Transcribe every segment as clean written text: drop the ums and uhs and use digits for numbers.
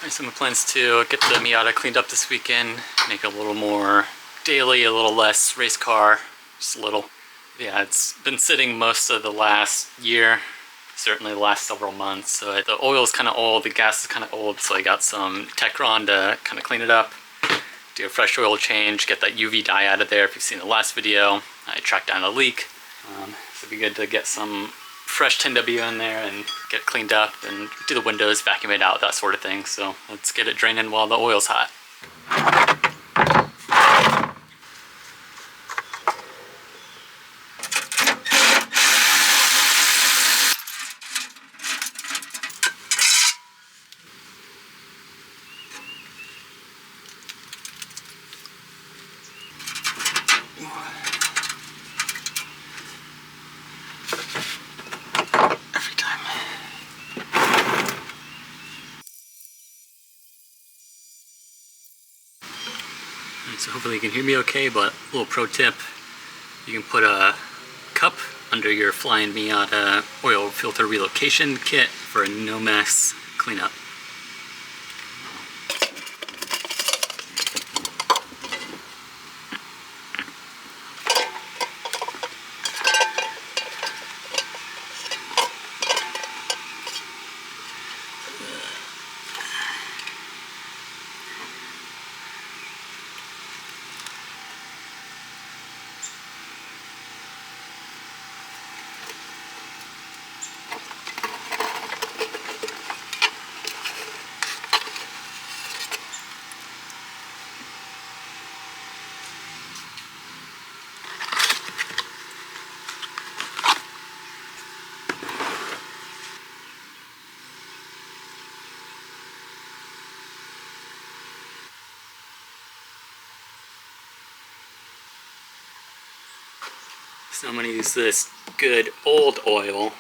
Some plans to get the Miata cleaned up this weekend, make it a little more daily, a little less race car, just a little. Yeah, it's been sitting most of the last year, certainly the last several months. So the oil is kind of old, the gas is kind of old, so I got some Techron to kind of clean it up, do a fresh oil change, get that UV dye out of there. If you've seen the last video, I tracked down a leak. So it'd be good to get some fresh 10W in there and get it cleaned up and do the windows, vacuum it out, that sort of thing. So let's get it draining while the oil's hot. So hopefully you can hear me okay, but a little pro tip, you can put a cup under your Flying Miata oil filter relocation kit for a no mess cleanup. So I'm going to use this good old oil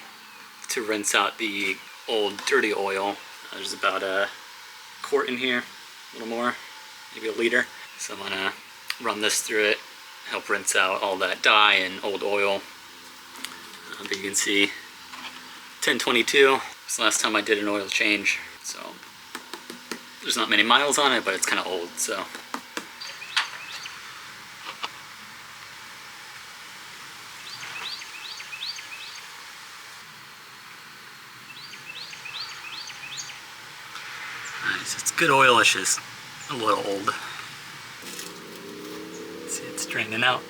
to rinse out the old dirty oil. There's about a quart in here, a little more, maybe a liter. So I'm going to run this through it, help rinse out all that dye and old oil. But you can see 1022, it's the last time I did an oil change. So there's not many miles on it, but it's kind of old. So it's good oil, it's just a little old. See, it's draining out.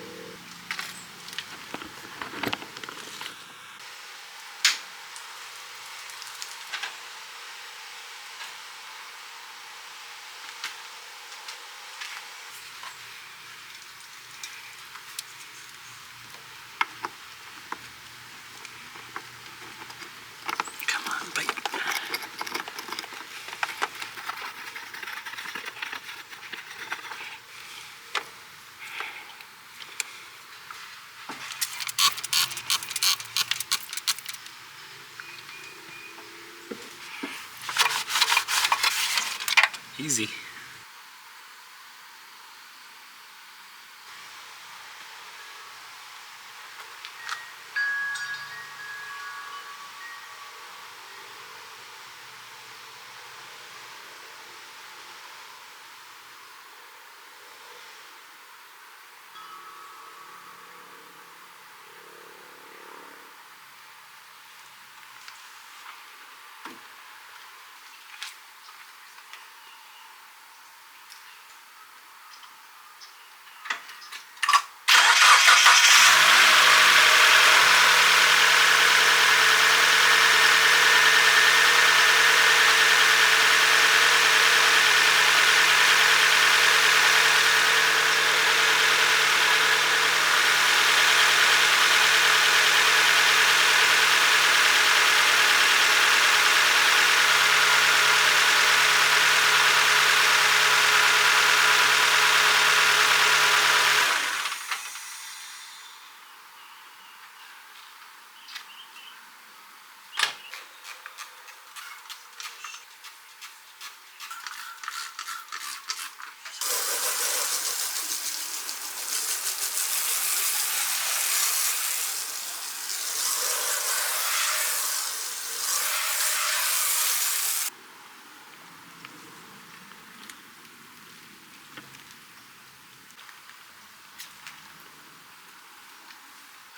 Come on, bite. Easy.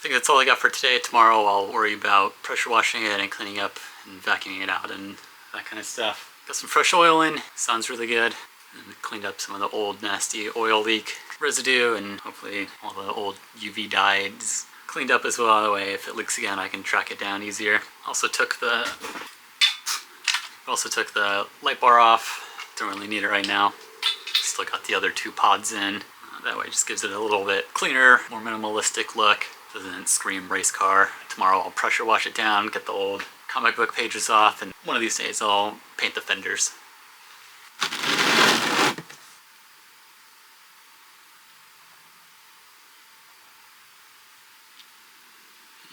think that's all I got for today. Tomorrow I'll worry about pressure washing it and cleaning up and vacuuming it out and that kind of stuff. Got some fresh oil in, sounds really good. And cleaned up some of the old nasty oil leak residue, and hopefully all the old UV dye is cleaned up as well. That way if it leaks again I can track it down easier. Also took the light bar off. Don't really need it right now. Still got the other two pods in. That way it just gives it a little bit cleaner, more minimalistic look. Doesn't scream race car. Tomorrow I'll pressure wash it down, get the old comic book pages off, and one of these days I'll paint the fenders.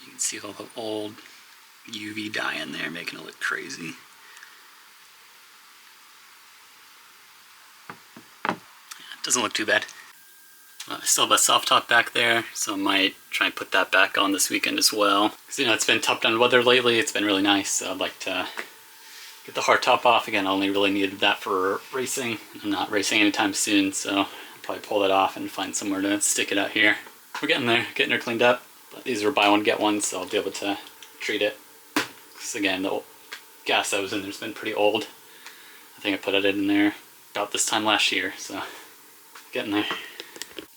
You can see all the old UV dye in there making it look crazy. Yeah, it doesn't look too bad. I still have a soft top back there, so I might try and put that back on this weekend as well. Because, you know, it's been top down weather lately, it's been really nice, so I'd like to get the hard top off again. I only really needed that for racing. I'm not racing anytime soon, so I'll probably pull that off and find somewhere to stick it out here. We're getting there, getting her cleaned up. But these are buy one, get one, so I'll be able to treat it. Because again, the old gas that was in there's been pretty old. I think I put it in there about this time last year, so getting there.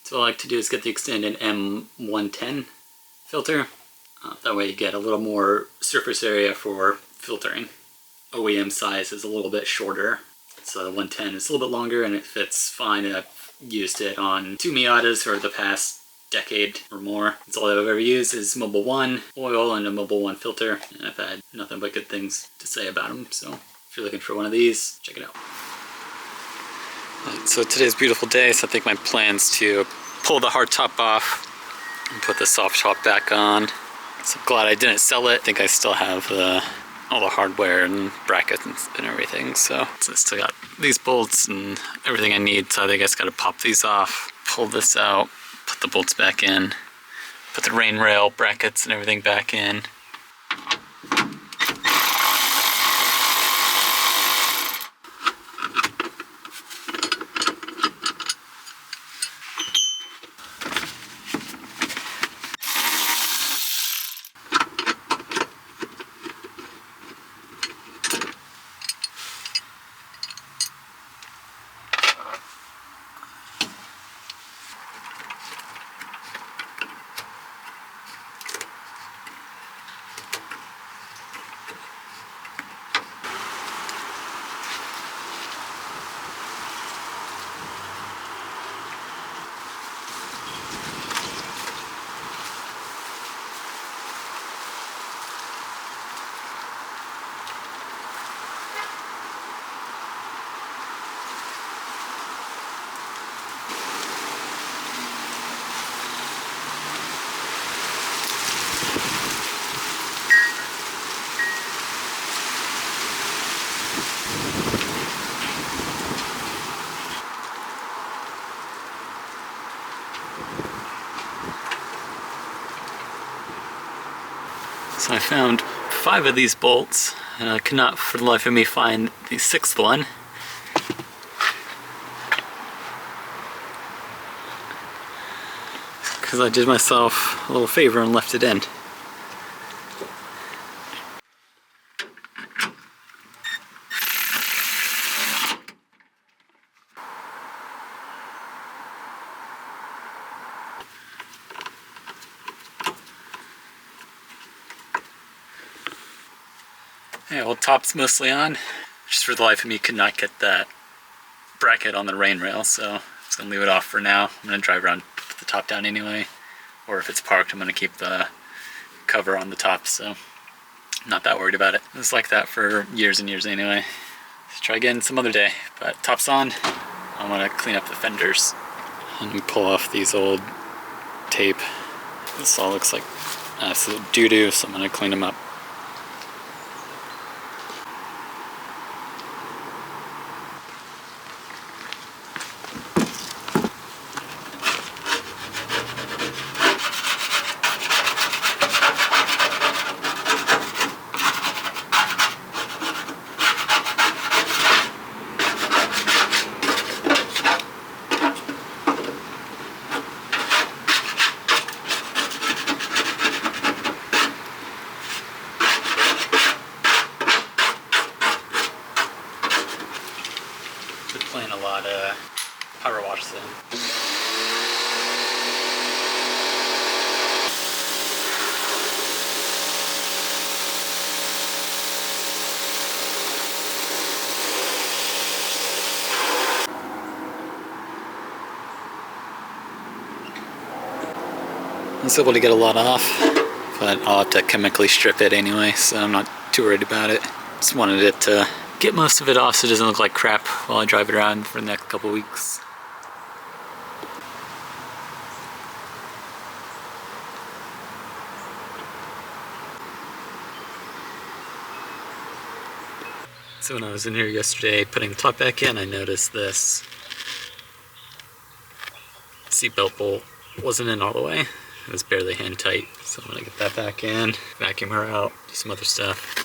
So what I like to do is get the extended M110 filter. That way you get a little more surface area for filtering. OEM size is a little bit shorter, so the 110 is a little bit longer and it fits fine. I've used it on 2 Miatas for the past decade or more. That's all I've ever used is Mobil 1 oil and a Mobil 1 filter, and I've had nothing but good things to say about them. So if you're looking for one of these, check it out. So today's a beautiful day, so I think my plan's to pull the hard top off and put the soft top back on. So I'm glad I didn't sell it. I think I still have all the hardware and brackets and everything. So I still got these bolts and everything I need. So I think I just gotta pop these off, pull this out, put the bolts back in, put the rain rail brackets and everything back in. So I found 5 of these bolts, and I could not for the life of me find the 6th one. Because I did myself a little favor and left it in. Yeah, well, top's mostly on. Just for the life of me, could not get that bracket on the rain rail, so I'm just gonna leave it off for now. I'm gonna drive around, put the top down anyway, or if it's parked, I'm gonna keep the cover on the top, so I'm not that worried about it. It was like that for years and years anyway. Let's try again some other day, but top's on. I want to clean up the fenders and pull off these old tape. This all looks like absolute doo-doo, so I'm gonna clean them up. was able to get a lot off, but I'll have to chemically strip it anyway, so I'm not too worried about it. Just wanted it to get most of it off so it doesn't look like crap while I drive it around for the next couple weeks. So when I was in here yesterday putting the top back in, I noticed this seatbelt bolt wasn't in all the way. It was barely hand tight. So I'm gonna get that back in, vacuum her out, do some other stuff.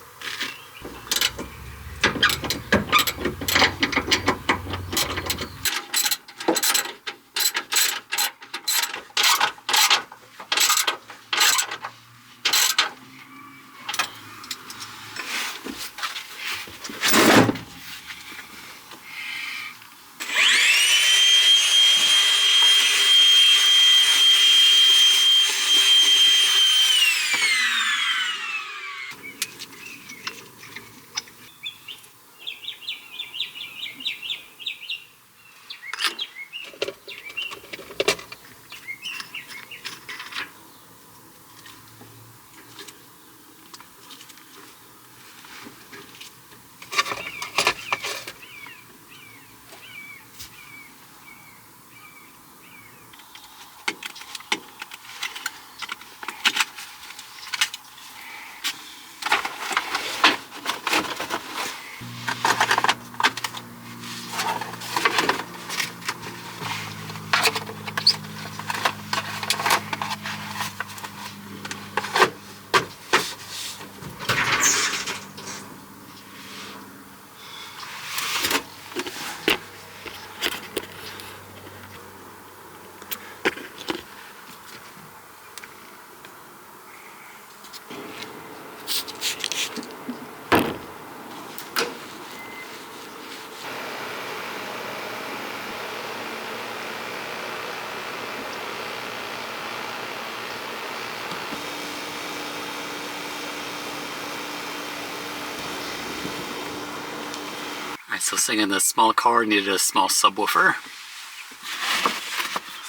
So saying the small car needed a small subwoofer.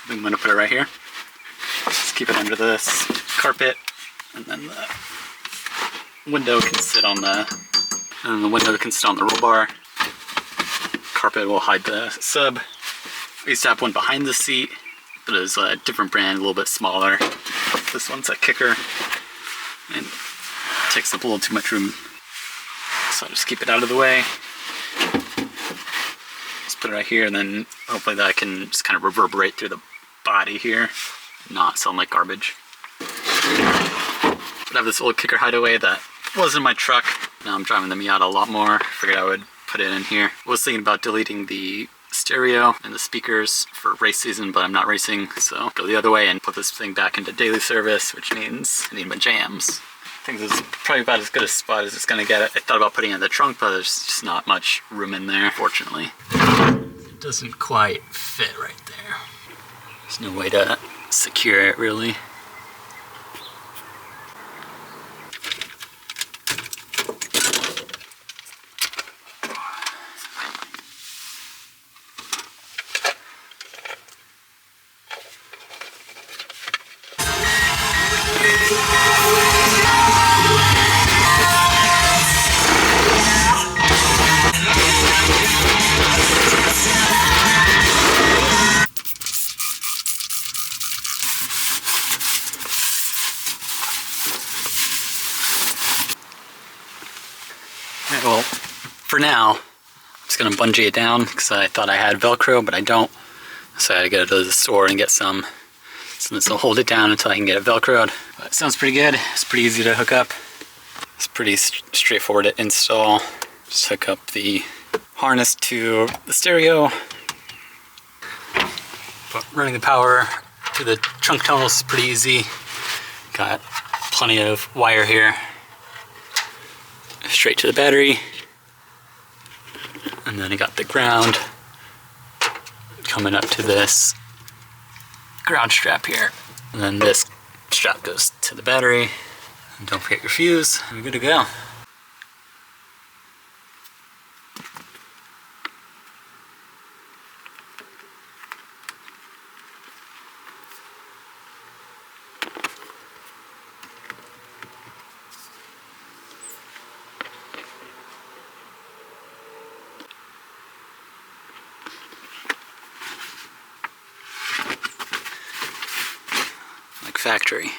So I'm gonna put it right here. Just keep it under this carpet, and then the window can sit on the roll bar. Carpet will hide the sub. I used to have one behind the seat, but it was a different brand, a little bit smaller. This one's a kicker and takes up a little too much room. So I'll just keep it out of the way. Put it right here, and then hopefully that can just kind of reverberate through the body here, not sound like garbage. But I have this old kicker Hideaway that was in my truck. Now I'm driving the Miata a lot more. Figured I would put it in here. I was thinking about deleting the stereo and the speakers for race season, but I'm not racing, so go the other way and put this thing back into daily service, which means I need my jams. I think this is probably about as good a spot as it's gonna get. I thought about putting it in the trunk, but there's just not much room in there, fortunately. It doesn't quite fit right there. There's no way to secure it, really. Well, for now, I'm just gonna bungee it down because I thought I had Velcro, but I don't. So I had to go to the store and get some. So this will hold it down until I can get it Velcroed. But it sounds pretty good. It's pretty easy to hook up. It's pretty straightforward to install. Just hook up the harness to the stereo. But running the power to the trunk tunnels is pretty easy. Got plenty of wire here. Straight to the battery, and then I got the ground coming up to this ground strap here, and then this strap goes to the battery, and don't forget your fuse, and we're good to go. factory.